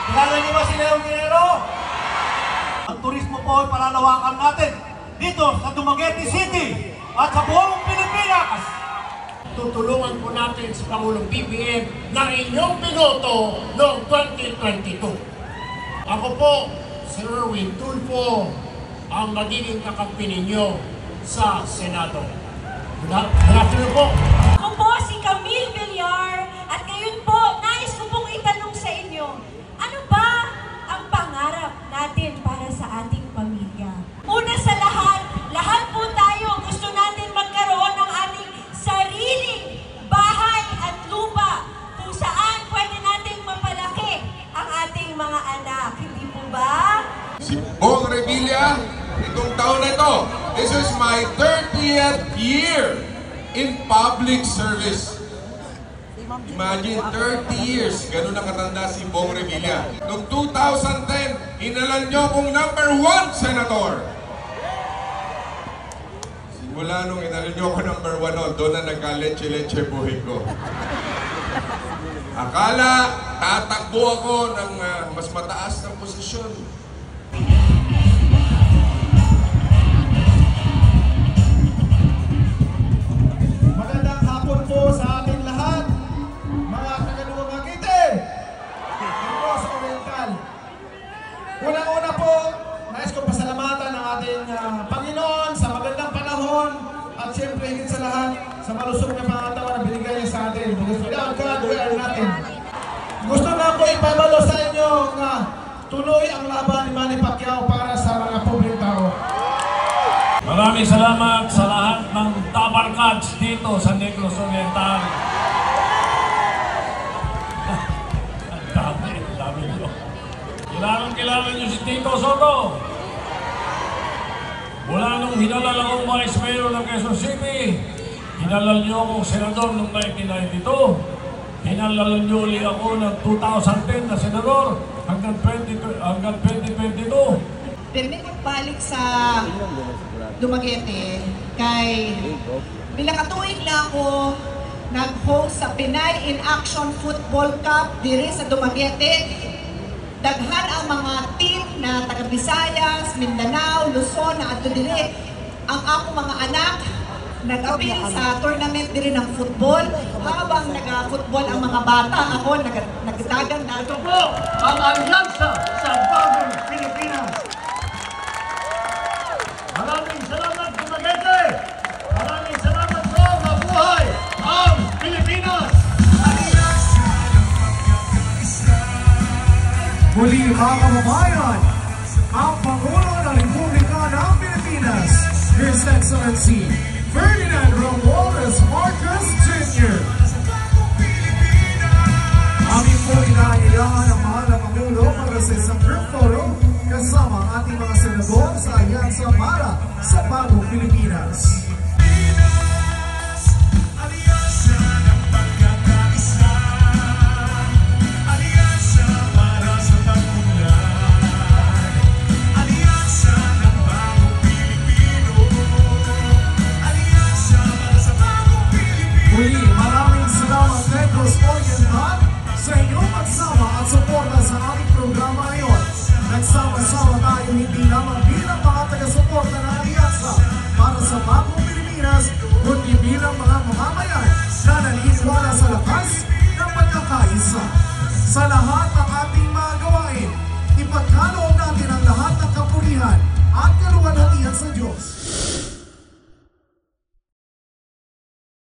Kilala niyo ba si Leon Guerrero? Ang turismo po ay palalawakan natin dito sa Dumaguete City at sa buong Pilipinas. Tutulungan po natin si Pangulong BBM na inyong binoto noong 2022. Ako po, Sir Erwin Tulfo, ang magiging kakampi ninyo sa Senado. Good afternoon po. Ako po si Camille Villar at ngayon po, nais ko pong itanong sa inyo, ano ba ang pangarap natin para sa ating pamilya? Una sa lahat po tayo gusto natin magkaroon ng ating sariling bahay at lupa kung saan pwede nating mapalaki ang ating mga anak. Hindi po ba? Si Bong Revilla, itong taon na ito, this is my 30th year in public service. Imagine, 30 years, ganun na katanda si Bong Revilla. Noong 2010, inalan nyo kong #1 senator. Simula nung inalan nyo ko #1, doon na nagka-leche-leche buhay ko. Akala, tatakbo ako ng mas mataas na posisyon. Magandang hapon po sa ating lahat, mga taga-Dumaguete, Negros Oriental. Unang-una po, nais ko pasalamatan ang ating Panginoon sa magandang panahon at siyempre higit sa lahat sa malusog na pangatawan na binigay niya sa atin. Because without God, we are nothing. Gusto na ko ipabalo sa inyo na tuloy ang laban ni Manny Pacquiao para sa mga pobreng tao. Maraming salamat sa lahat ng Tabarkads dito sa Negros Oriental. Ang dami nyo. Kilala nyo si Tito Soto. Mula nung hinalal akong Vice Mayor ng Quezon City, hinalal nyo akong senador noong 1992. Hinalal nyo ulit ako ng 2010 na senador hanggang 2022. Permit balik sa Dumaguete kay bilang katuig na ako nag-host sa Pinay in Action Football Cup diri sa Dumaguete. Daghan ang mga team na taga Visayas, Mindanao, Luzon na ato diri. Ang akong mga anak nag-apil sa tournament diri ng football. Habang nag-football ang mga bata, ako nagdagang na. Ito po ang alyansa sa bagong Pilipinas. Maraming salamat, Dumaguete! Maraming salamat po, mabuhay ang Pilipinas! Muli mga kababayan, ang Pangulo ng Republika ng Pilipinas, His Excellency Ferdinand Romualdez Marcos Jr. Amin po inaanyayahan ang mahal na Pangulo para sa isang group photo kasama ang ating mga senador sa Alyansa para sa Bagong Pilipinas.